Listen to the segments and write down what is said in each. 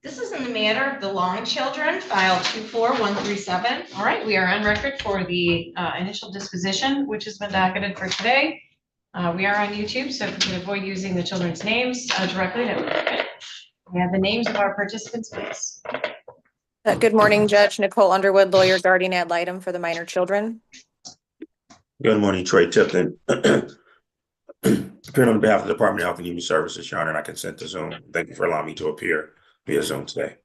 This is in the matter of the Long children, file 24137. All right, we are on record for the initial disposition, which has been docketed for today. We are on YouTube, so if you can avoid using the children's names directly, that would be good. We have the names of our participants, please. Good morning, Judge Nicole Underwood, lawyer guardian ad litem for the minor children. Good morning, Trey Tipton. Appearing on behalf of the Department of Health and Human Services, Your Honor, and I consent to Zoom. Thank you for allowing me to appear via Zoom today.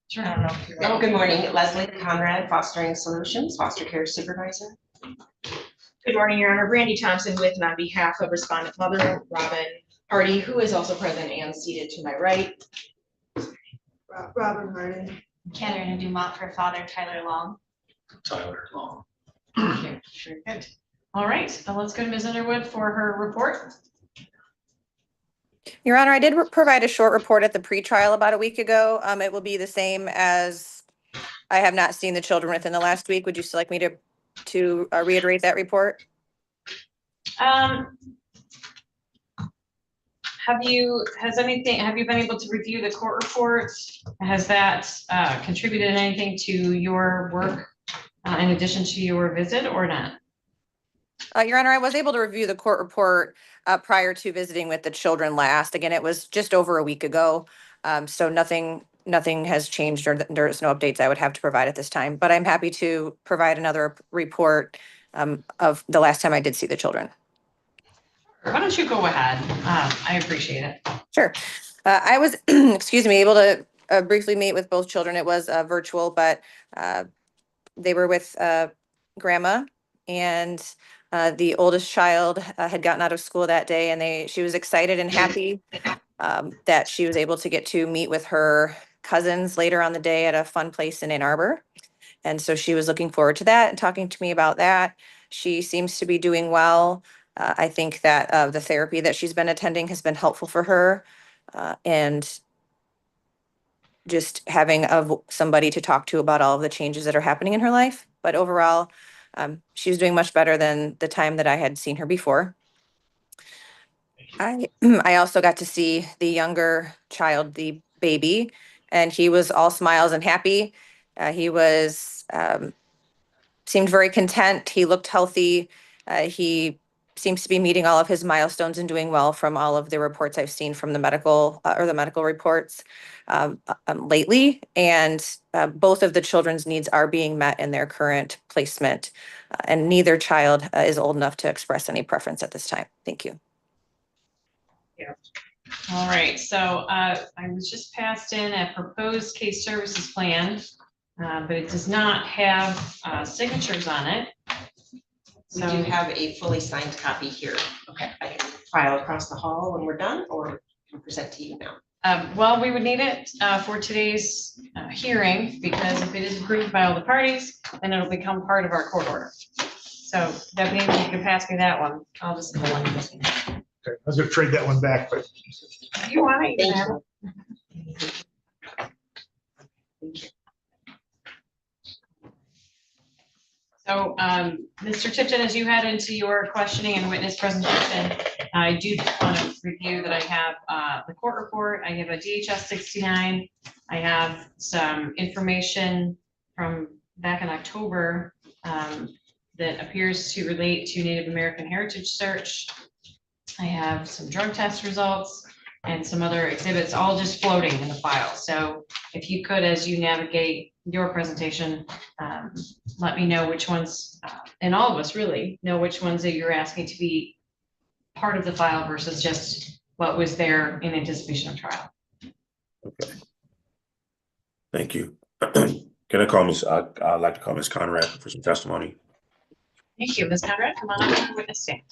Sure, I don't know if you're ready. Good morning, Leslie Conrad, Fostering Solutions, Foster Care Supervisor. Good morning, Your Honor. Brandy Thompson with and on behalf of respondent mother, Robin Hardy, who is also present and seated to my right. Robin Hardy. Catherine Dumont for father, Tyler Long. Tyler Long. Very good. All right, let's go to Ms. Underwood for her report. Your Honor, I did provide a short report at the pretrial about a week ago. It will be the same as I have not seen the children within the last week. Would you still like me to reiterate that report? Have you been able to review the court report? Has that contributed anything to your work in addition to your visit or not? Your Honor, I was able to review the court report prior to visiting with the children last. Again, it was just over a week ago. So nothing has changed, or there's no updates I would have to provide at this time, but I'm happy to provide another report of the last time I did see the children. Why don't you go ahead? I appreciate it. Sure. I was, excuse me, able to briefly meet with both children. It was virtual, but they were with grandma, and the oldest child had gotten out of school that day, and she was excited and happy that she was able to get to meet with her cousins later on the day at a fun place in Ann Arbor. And so she was looking forward to that and talking to me about that. She seems to be doing well. I think that the therapy that she's been attending has been helpful for her, and just having somebody to talk to about all of the changes that are happening in her life. But overall, she's doing much better than the time that I had seen her before. I also got to see the younger child, the baby, and he was all smiles and happy. He was seemed very content. He looked healthy. He seems to be meeting all of his milestones and doing well from all of the reports I've seen from the medical reports lately. And both of the children's needs are being met in their current placement. And neither child is old enough to express any preference at this time. Thank you. Yeah. All right, so I was just passed in a proposed case services plan, but it does not have signatures on it. We do have a fully signed copy here. Okay. I can file across the hall when we're done, or can present to you now. Well, we would need it for today's hearing, because if it is approved by all the parties, then it'll become part of our court order. So that means you can pass me that one. I'll just go on this one. Okay, I was gonna trade that one back, but If you want it, you can have it. Thank you. So, Mr. Tipton, as you head into your questioning and witness presentation, I do just want to review that I have the court report. I have a DHS 69. I have some information from back in October that appears to relate to Native American Heritage Search. I have some drug test results and some other exhibits, all just floating in the file. So if you could, as you navigate your presentation, let me know which ones, and all of us really know which ones that you're asking to be part of the file versus just what was there in anticipation of trial. Okay. Thank you. Can I call Ms. I'd like to call Ms. Conrad for some testimony. Thank you, Ms. Conrad. Come on up to the witness stand.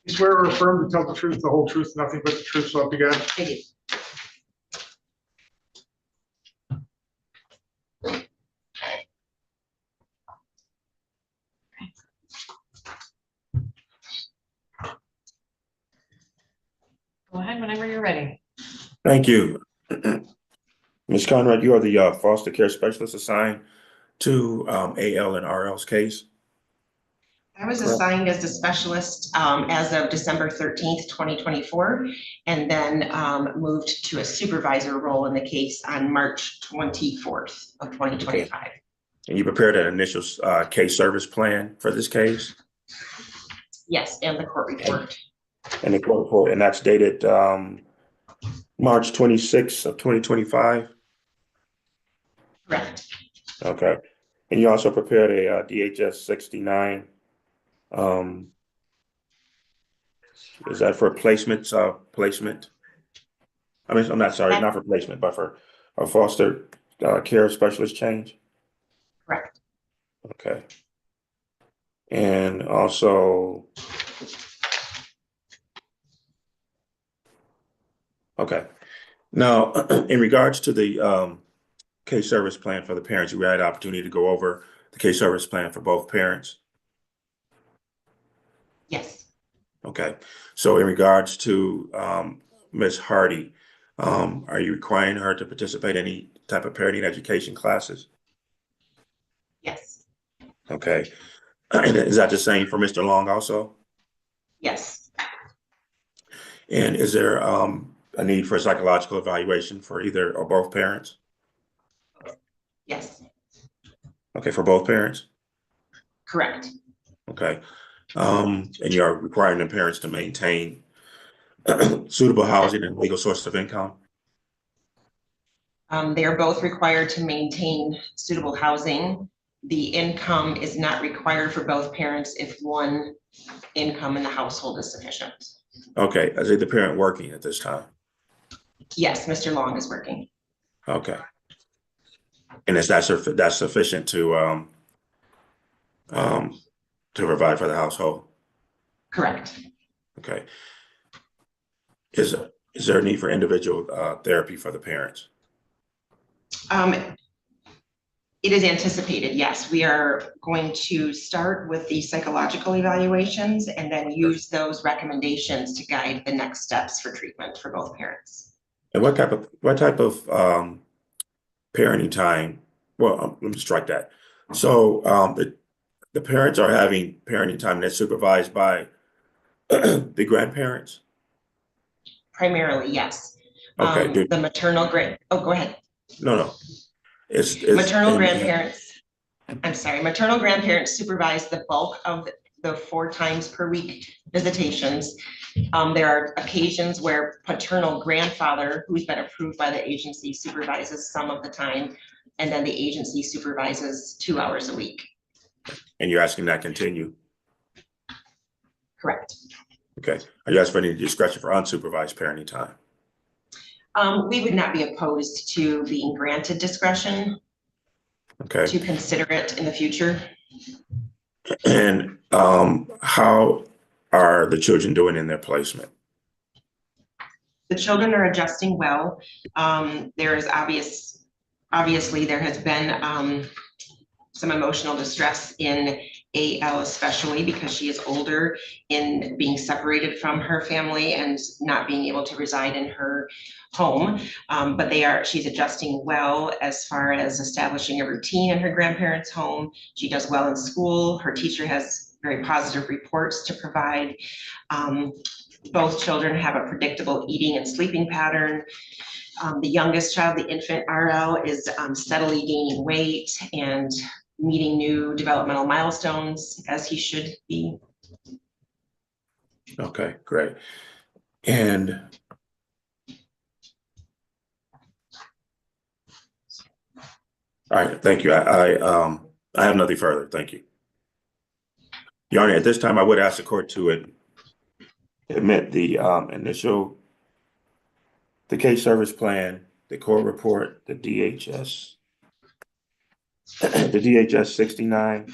you swear or affirm to tell the truth, the whole truth, nothing but the truth, so help you God? I do. Go ahead whenever you're ready. Thank you. Ms. Conrad, you are the foster care specialist assigned to AL and RL's case. I was Correct. assigned as a specialist as of December 13th, 2024, and then moved to a supervisor role in the case on March 24th of 2025. And you prepared an initial case service plan for this case? Yes, and the court report. And the court report, and that's dated March 26th of 2025? Correct. Okay. And you also prepared a DHS 69. Is that for placement? I mean, I'm not sorry, not for placement, but for a foster care specialist change? Correct. Okay. And also, okay. Now, in regards to the case service plan for the parents, you had the opportunity to go over the case service plan for both parents? Yes. Okay. So in regards to Ms. Hardy, are you requiring her to participate in any type of parenting education classes? Yes. Okay. And is that the same for Mr. Long also? Yes. And is there a need for psychological evaluation for either or both parents? Yes. Okay, for both parents? Correct. Okay. And you're requiring the parents to maintain suitable housing and legal source of income? They are both required to maintain suitable housing. The income is not required for both parents if one income in the household is sufficient. Okay, is either parent working at this time? Yes, Mr. Long is working. Okay. And is that's sufficient to provide for the household? Correct. Okay. Is there a need for individual therapy for the parents? It is anticipated, yes. We are going to start with the psychological evaluations and then use those recommendations to guide the next steps for treatment for both parents. And what type of parenting time? Well, let me strike that. So the parents are having parenting time that's supervised by the grandparents? Primarily, yes. Okay. The maternal go ahead. No. It's Maternal grandparents, I'm sorry, maternal grandparents supervise the bulk of the 4 times per week visitations. There are occasions where paternal grandfather, who's been approved by the agency, supervises some of the time, and then the agency supervises 2 hours a week. And you're asking that continue? Correct. Okay. Are you asking for any discretion for unsupervised parenting time? We would not be opposed to being granted discretion Okay. to consider it in the future. And how are the children doing in their placement? The children are adjusting well. There is obviously there has been some emotional distress in AL, especially because she is older, in being separated from her family and not being able to reside in her home. But she's adjusting well as far as establishing a routine in her grandparents' home. She does well in school. Her teacher has very positive reports to provide. Both children have a predictable eating and sleeping pattern. The youngest child, the infant RL, is steadily gaining weight and meeting new developmental milestones as he should be. Okay, great. And all right, thank you. I have nothing further. Thank you. Your Honor, at this time, I would ask the court to admit the case service plan, the court report, the DHS, the DHS 69.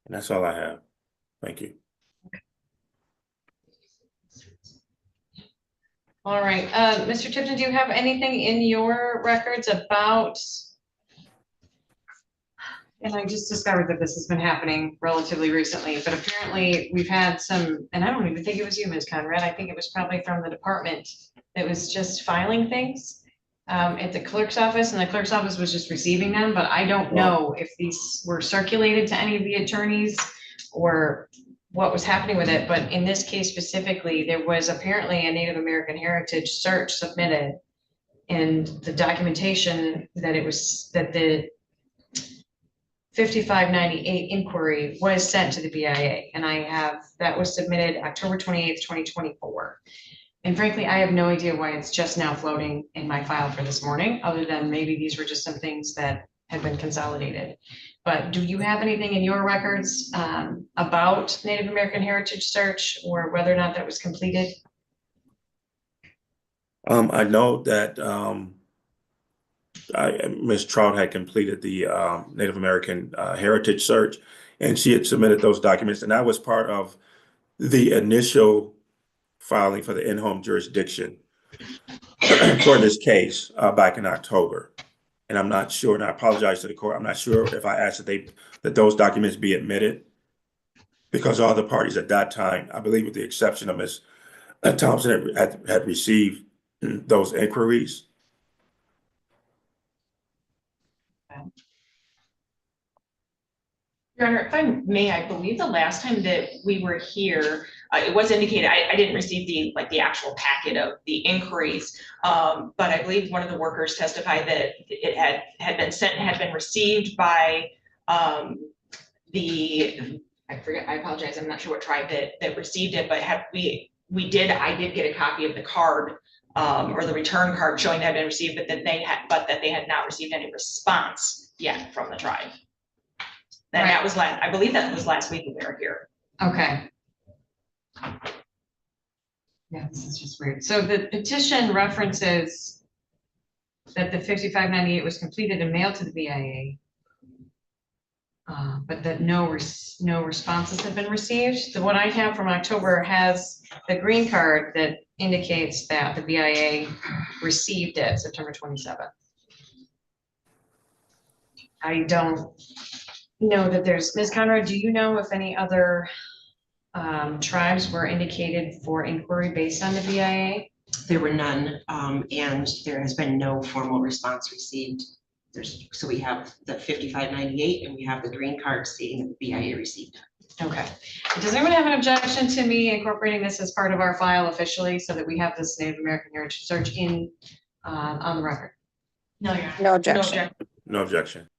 And that's all I have. Thank you. All right, Mr. Tipton, do you have anything in your records about? And I just discovered that this has been happening relatively recently, but apparently we've had some, and I don't even think it was you, Ms. Conrad. I think it was probably from the department that was just filing things. at the clerk's office, and the clerk's office was just receiving them, but I don't know if these were circulated to any of the attorneys or what was happening with it, but in this case specifically, there was apparently a Native American heritage search submitted. And the documentation that the 5598 inquiry was sent to the BIA, and that was submitted October 28th, 2024. And frankly, I have no idea why it's just now floating in my file for this morning, other than maybe these were just some things that had been consolidated. But do you have anything in your records about Native American heritage search or whether or not that was completed? I know that Ms. Trout had completed the Native American heritage search, and she had submitted those documents, and that was part of the initial filing for the in-home jurisdiction for this case back in October. And I'm not sure, and I apologize to the court, I'm not sure if I asked that those documents be admitted, because all the parties at that time, I believe with the exception of Ms. Thompson, had received those inquiries. Your Honor, if I may, I believe the last time that we were here, it was indicated, I didn't receive the actual packet of the inquiries, but I believe one of the workers testified that it had been sent and had been received by I apologize, I'm not sure what tribe that received it, but I did get a copy of the card or the return card showing that had been received, but that they had not received any response yet from the tribe. And that was I believe that was last week when we were here. Okay. Yeah, this is just weird. So the petition references that the 5598 was completed and mailed to the BIA, but that no responses have been received. The one I have from October has the green card that indicates that the BIA received it September 27th. I don't know that there's, Ms. Conrad, do you know if any other tribes were indicated for inquiry based on the BIA? There were none, and there has been no formal response received. So we have the 5598 and we have the green card stating that the BIA received. Okay. Does anyone have an objection to me incorporating this as part of our file officially so that we have this Native American heritage search on the record? No, Your Honor. No objection. No objection.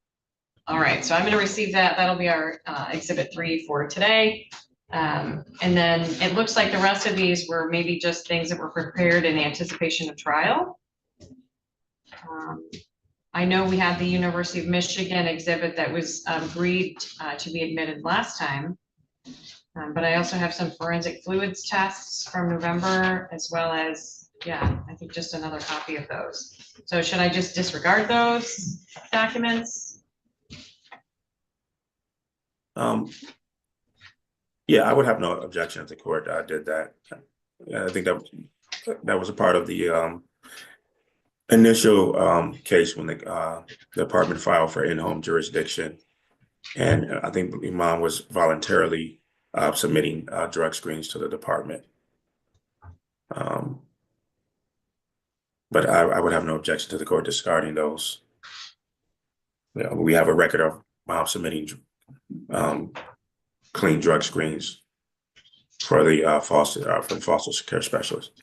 All right, so I'm gonna receive that. That'll be our exhibit 3 for today. And then it looks like the rest of these were maybe just things that were prepared in anticipation of trial. I know we had the University of Michigan exhibit that was agreed to be admitted last time. But I also have some forensic fluids tests from November, as well as, yeah, I think just another copy of those. So should I just disregard those documents? Yeah, I would have no objection if the court did that. I think that was a part of the initial case when the department filed for in-home jurisdiction. And I think Imam was voluntarily submitting drug screens to the department. But I would have no objection to the court discarding those. Yeah, we have a record of submitting clean drug screens for the foster care specialist.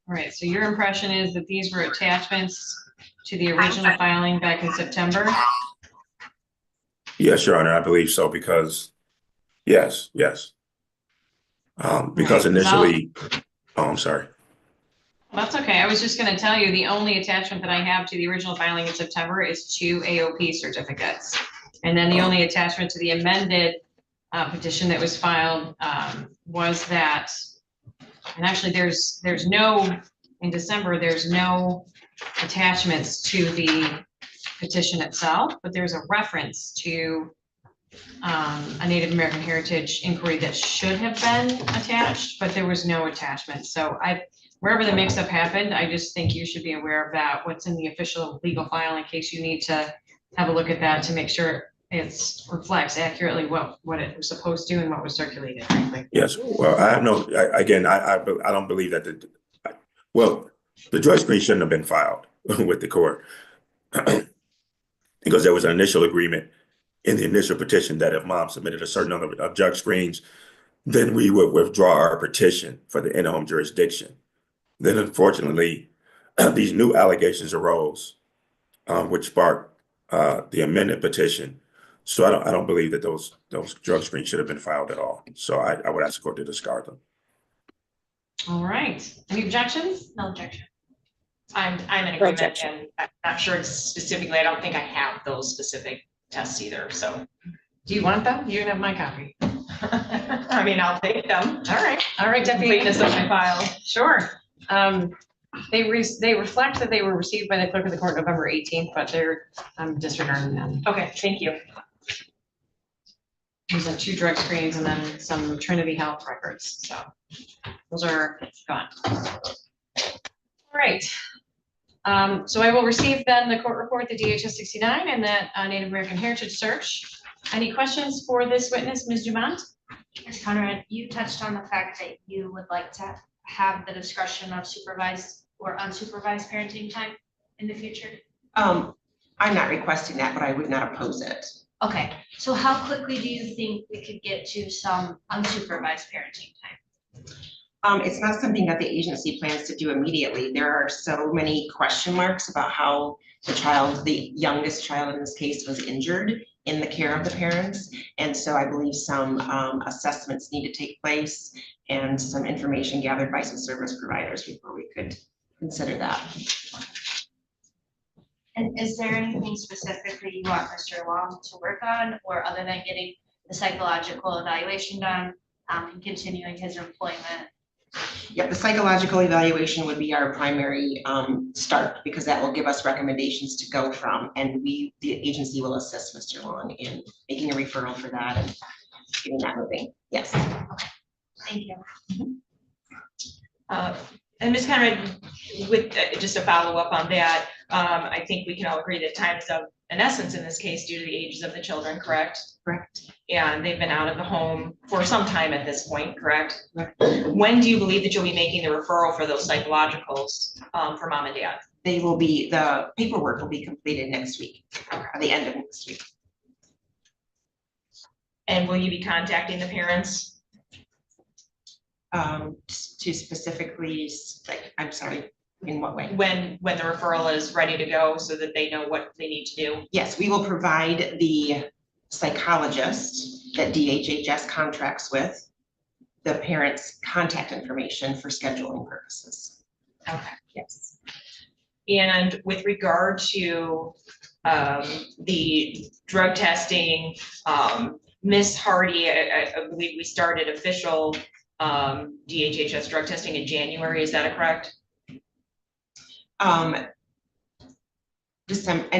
All right, so your impression is that these were attachments to the original filing back in September? Yes, Your Honor, I believe so, because yes. Because Right, initially, I'm sorry. That's okay. I was just gonna tell you, the only attachment that I have to the original filing in September is 2 AOP certificates. And then the only attachment to the amended petition that was filed was that, and actually there's no, in December, there's no attachments to the petition itself, but there's a reference to a Native American heritage inquiry that should have been attached, but there was no attachment. So wherever the mix-up happened, I just think you should be aware of that, what's in the official legal file, in case you need to have a look at that to make sure it reflects accurately what it was supposed to and what was circulated, frankly. Yes, well, I have no, again, I don't believe that well, the drug screen shouldn't have been filed with the court because there was an initial agreement in the initial petition that if mom submitted a certain number of drug screens, then we would withdraw our petition for the in-home jurisdiction. Then unfortunately, these new allegations arose, which sparked the amended petition. So I don't believe that those drug screens should have been filed at all. So I would ask the court to discard them. All right. Any objections? No objection. I'm in No agreement, objection. and I'm not sure specifically, I don't think I have those specific tests either, so. Do you want them? You can have my copy. I mean, I'll take them. All right. All right, Deputy. Completeness of my file. Sure. They reflect that they were received by the clerk of the court November 18th, but I'm disregarding them. Okay, thank you. There's 2 drug screens and then some Trinity Health records, so those are gone. All right. So I will receive then the court report, the DHS 69, and that Native American Heritage Search. Any questions for this witness, Ms. Dumont? Ms. Conrad, you touched on the fact that you would like to have the discretion of supervised or unsupervised parenting time in the future. I'm not requesting that, but I would not oppose it. Okay, so how quickly do you think we could get to some unsupervised parenting time? It's not something that the agency plans to do immediately. There are so many question marks about how the youngest child in this case was injured in the care of the parents. And so I believe some assessments need to take place and some information gathered by some service providers before we could consider that. And is there anything specifically you want Mr. Long to work on, or other than getting the psychological evaluation done and continuing his employment? Yep, the psychological evaluation would be our primary start, because that will give us recommendations to go from, and the agency will assist Mr. Long in making a referral for that and getting that moving. Yes. Thank you. And Ms. Conrad, with just a follow up on that, I think we can all agree that time is of an essence in this case due to the ages of the children, correct? Correct. And they've been out of the home for some time at this point, correct? Correct. When do you believe that you'll be making the referral for those psychologicals for mom and dad? The paperwork will be completed next week, at the end of next week. And will you be contacting the parents? To specifically, like, I'm sorry, in what way? When the referral is ready to go so that they know what they need to do? Yes, we will provide the psychologist that DHHS contracts with the parents' contact information for scheduling purposes. Okay. Yes. And with regard to the drug testing, Ms. Hardy, I believe we started official DHHS drug testing in January, is that correct? End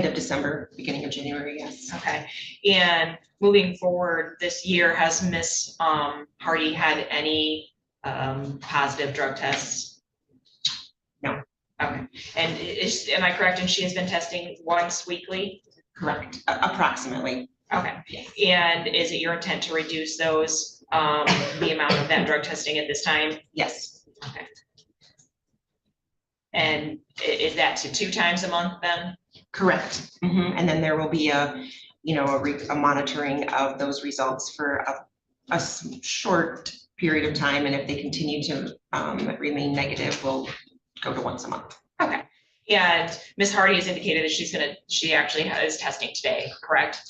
of December, beginning of January, yes. Okay, and moving forward this year, has Ms. Hardy had any positive drug tests? No. Okay, and am I correct, and she has been testing once weekly? Correct, approximately. Okay, and is it your intent to reduce those, the amount of that drug testing at this time? Yes, Okay. And is that to 2 times a month then? correct. And then there will be a monitoring of those results for a short period of time. And if they continue to remain negative, we'll go to once a month. Okay, and Ms. Hardy has indicated that she actually is testing today, correct?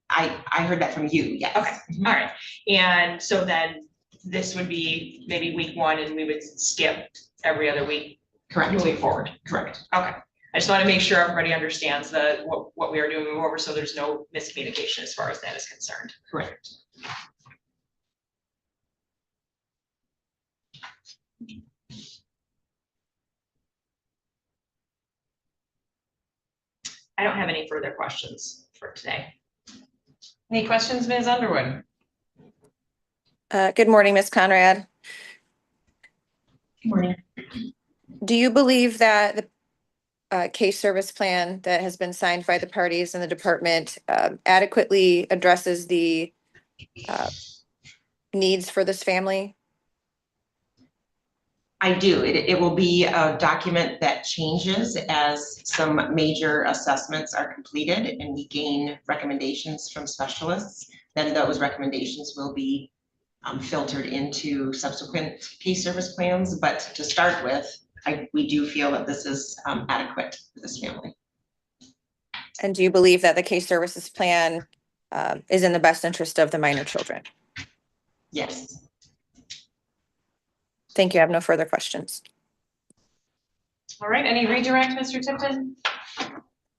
I heard that from you, yes. Okay, all right, and so then this would be maybe week 1 and we would skip every other week Correct, moving forward. correct. Okay, I just want to make sure everybody understands what we are doing moving over, so there's no miscommunication as far as that is concerned. Correct. I don't have any further questions for today. Any questions, Ms. Underwood? Good morning, Ms. Conrad. Good morning. Do you believe that the case service plan that has been signed by the parties in the department adequately addresses the needs for this family? I do. It will be a document that changes as some major assessments are completed and we gain recommendations from specialists. Then those recommendations will be filtered into subsequent case service plans. But to start with, we do feel that this is adequate for this family. And do you believe that the case services plan is in the best interest of the minor children? Yes. Thank you. I have no further questions. All right, any redirect, Mr. Tipton?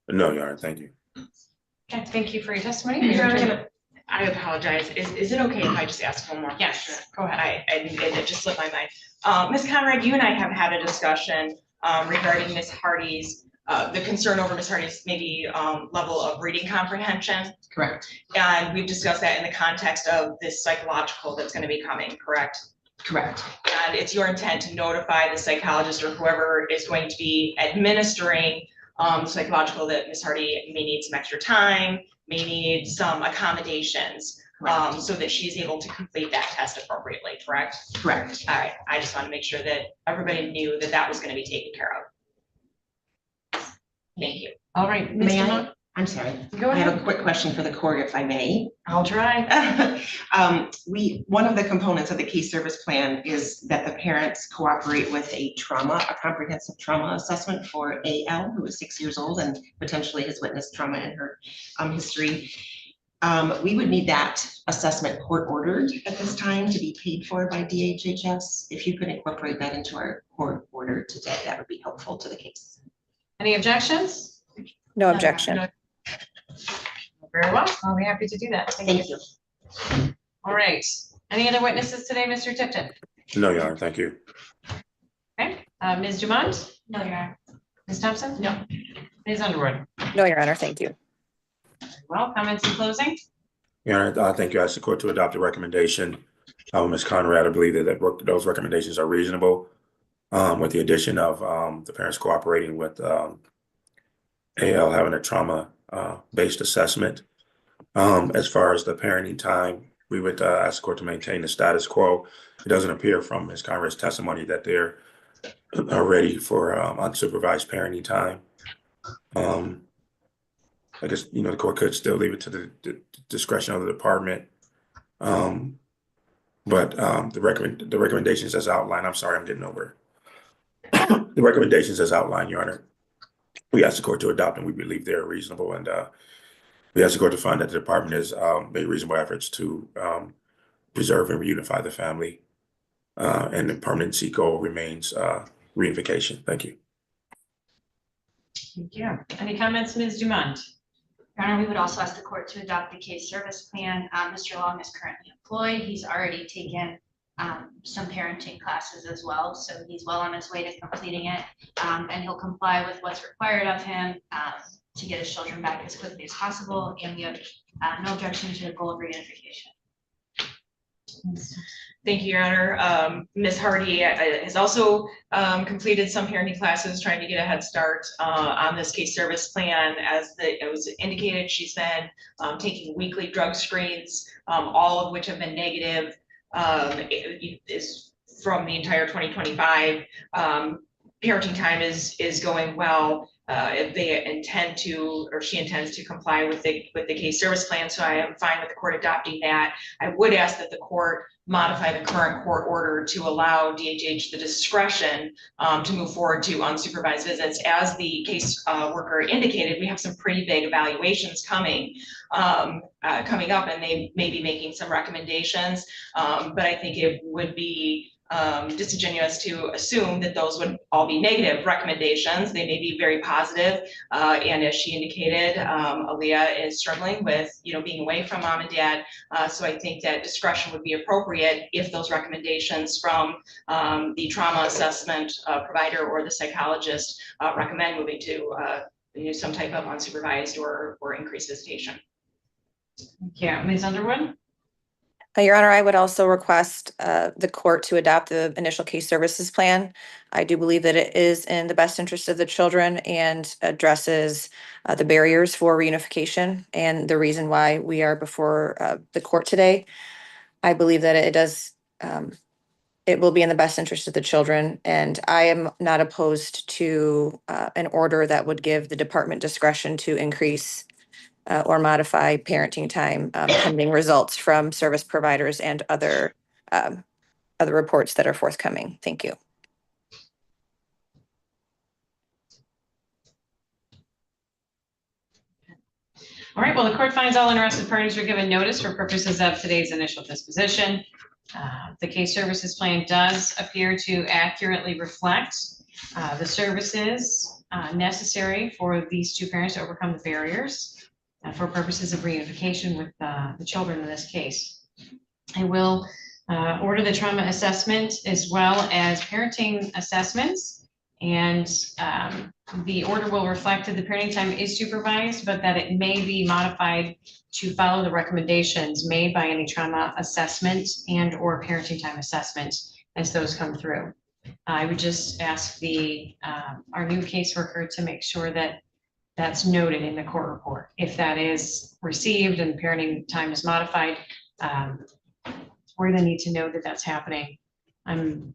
No, Your Honor, thank you. Okay, thank you for your testimony. Your Honor, I apologize. Is it okay if I just ask one more question? Yes, go ahead. And it just slipped my mind. Ms. Conrad, you and I have had a discussion regarding Ms. Hardy's, the concern over Ms. Hardy's maybe level of reading comprehension. Correct. And we've discussed that in the context of this psychological that's going to be coming, correct? Correct. And it's your intent to notify the psychologist or whoever is going to be administering psychological that Ms. Hardy may need some extra time, may need some accommodations, so that she's able to complete that test appropriately, correct? Correct. All right, I just want to make sure that everybody knew that that was going to be taken care of. Thank you. All right, May Mr. I? Monk, I'm sorry. go I have ahead. a quick question for the court, if I may. I'll try. One of the components of the case service plan is that the parents cooperate with a comprehensive trauma assessment for AL, who is 6 years old and potentially has witnessed trauma in her history. We would need that assessment court ordered at this time to be paid for by DHHS. If you could incorporate that into our court order today, that would be helpful to the case. Any objections? No objection. Very well, I'll be happy to do that. Thank you. Thank you. All right, any other witnesses today, Mr. Tipton? No, Your Honor, thank you. Okay, Ms. Dumont, No, Your Honor. Ms. Thompson? No. Ms. Underwood? No, Your Honor, thank you. Well, comments in closing? Your Honor, thank you. I ask the court to adopt the recommendation. Ms. Conrad, I believe that those recommendations are reasonable, with the addition of the parents cooperating with AL having a trauma based assessment. As far as the parenting time, we would ask the court to maintain the status quo. It doesn't appear from Ms. Conrad's testimony that they're ready for unsupervised parenting time. I guess, the court could still leave it to the discretion of the department. But the recommendations as outlined, I'm sorry, I'm getting over. The recommendations as outlined, Your Honor, we ask the court to adopt and we believe they're reasonable, and we ask the court to find that the department has made reasonable efforts to preserve and reunify the family, and the permanency goal remains reunification. Thank you. Thank you. Any comments, Ms. Dumont? Your Honor, we would also ask the court to adopt the case service plan. Mr. Long is currently employed. He's already taken some parenting classes as well, so he's well on his way to completing it. And he'll comply with what's required of him to get his children back as quickly as possible. And we have no objection to the goal of reunification. Thank you, Your Honor. Ms. Hardy has also completed some parenting classes, trying to get a head start on this case service plan. As it was indicated, she's been taking weekly drug screens, all of which have been negative. Is from the entire 2025. Parenting time is going well. They intend to, or she intends to comply with the case service plan. So I am fine with the court adopting that. I would ask that the court modify the current court order to allow DHH the discretion to move forward to unsupervised visits. As the case worker indicated, we have some pretty big evaluations coming up, and they may be making some recommendations. But I think it would be disingenuous to assume that those would all be negative recommendations. They may be very positive. And as she indicated, Aaliyah is struggling with, being away from mom and dad. So I think that discretion would be appropriate if those recommendations from the trauma assessment provider or the psychologist recommend moving to some type of unsupervised or increased visitation. Thank you. Ms. Underwood? Your Honor, I would also request the court to adopt the initial case services plan. I do believe that it is in the best interest of the children and addresses the barriers for reunification and the reason why we are before the court today. I believe that it does it will be in the best interest of the children. And I am not opposed to an order that would give the department discretion to increase or modify parenting time pending results from service providers and other reports that are forthcoming. Thank you. All right, well, the court finds all interested parties are given notice for purposes of today's initial disposition. The case services plan does appear to accurately reflect the services necessary for these two parents to overcome the barriers for purposes of reunification with the children in this case. I will order the trauma assessment as well as parenting assessments, and the order will reflect that the parenting time is supervised, but that it may be modified to follow the recommendations made by any trauma assessment and or parenting time assessment as those come through. I would just ask our new caseworker to make sure that that's noted in the court report. If that is received and parenting time is modified, we're gonna need to know that that's happening. I'm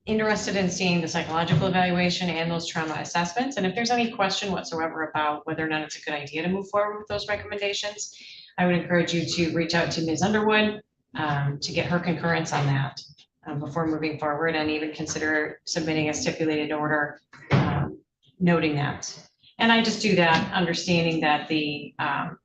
interested in seeing the psychological evaluation and those trauma assessments. And if there's any question whatsoever about whether or not it's a good idea to move forward with those recommendations, I would encourage you to reach out to Ms. Underwood to get her concurrence on that before moving forward, and even consider submitting a stipulated order noting that. And I just do that understanding that that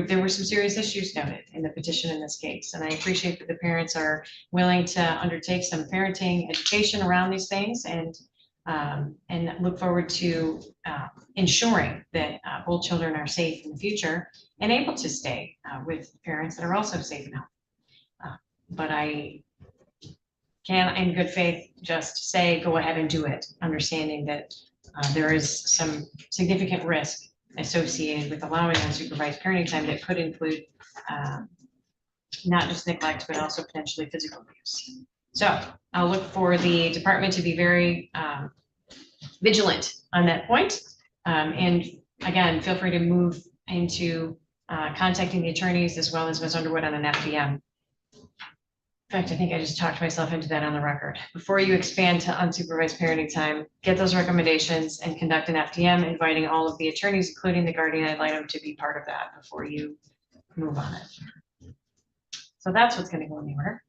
there were some serious issues noted in the petition in this case. And I appreciate that the parents are willing to undertake some parenting education around these things, and look forward to ensuring that both children are safe in the future and able to stay with parents that are also safe and healthy. But I can, in good faith, just say, go ahead and do it, understanding that there is some significant risk associated with allowing unsupervised parenting time that could include not just neglect, but also potentially physical abuse. So I'll look for the department to be very vigilant on that point. And again, feel free to move into contacting the attorneys as well as Ms. Underwood on an FDM. In fact, I think I just talked myself into that on the record. Before you expand to unsupervised parenting time, get those recommendations and conduct an FDM, inviting all of the attorneys, including the guardian ad litem, to be part of that before you move on it. So that's what's going to go in the order,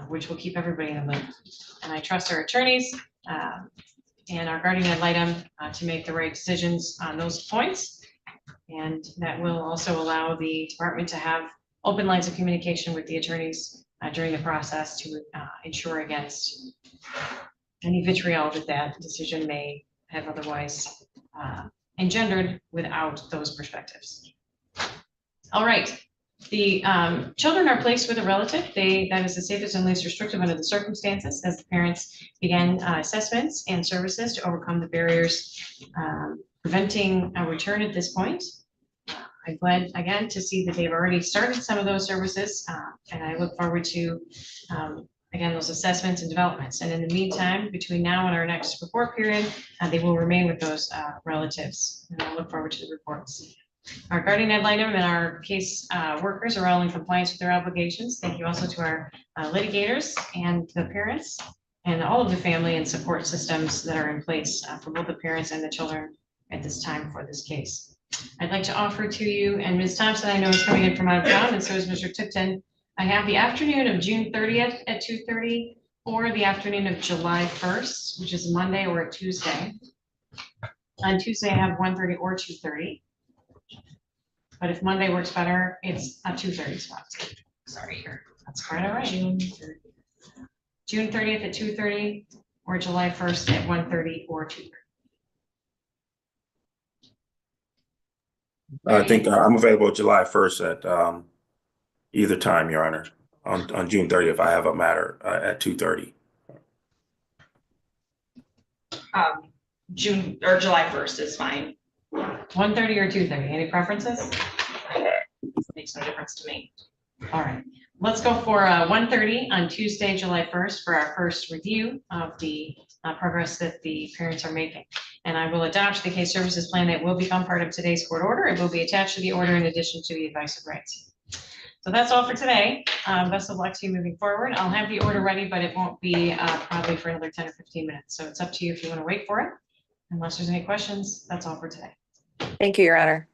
which will keep everybody in the loop. And I trust our attorneys and our guardian ad litem to make the right decisions on those points. And that will also allow the department to have open lines of communication with the attorneys during the process to ensure against any vitriol that decision may have otherwise engendered without those perspectives. All right, the children are placed with a relative. That is the safest and least restrictive under the circumstances, as the parents begin assessments and services to overcome the barriers preventing a return at this point. I'm glad, again, to see that they've already started some of those services, and I look forward to, again, those assessments and developments. And in the meantime, between now and our next report period, they will remain with those relatives, and I look forward to the reports. Our guardian ad litem and our case workers are all in compliance with their obligations. Thank you also to our litigators and the parents and all of the family and support systems that are in place for both the parents and the children at this time for this case. I'd like to offer to you, and Ms. Thompson, I know is coming in from out of town, and so is Mr. Tipton. I have the afternoon of June 30th at 2:30, or the afternoon of July 1st, which is Monday or a Tuesday. On Tuesday, I have 1:30 or 2:30. But if Monday works better, it's a 2:30 spot. Sorry here. That's quite all right. June 30th at 2:30, or July 1st at 1:30 or 2:30. I think I'm available July 1st at either time, Your Honor. On June 30th, I have a matter at 2:30. June or July 1st is fine. 1:30 or 2:30, any preferences? Makes no difference to me. All right, let's go for 1:30 on Tuesday, July 1st for our first review of the progress that the parents are making. And I will adopt the case services plan that will become part of today's court order. It will be attached to the order in addition to the advice of rights. So that's all for today. Best of luck to you moving forward. I'll have the order ready, but it won't be probably for another 10 or 15 minutes. So it's up to you if you want to wait for it. Unless there's any questions, that's all for today. Thank you, Your Honor.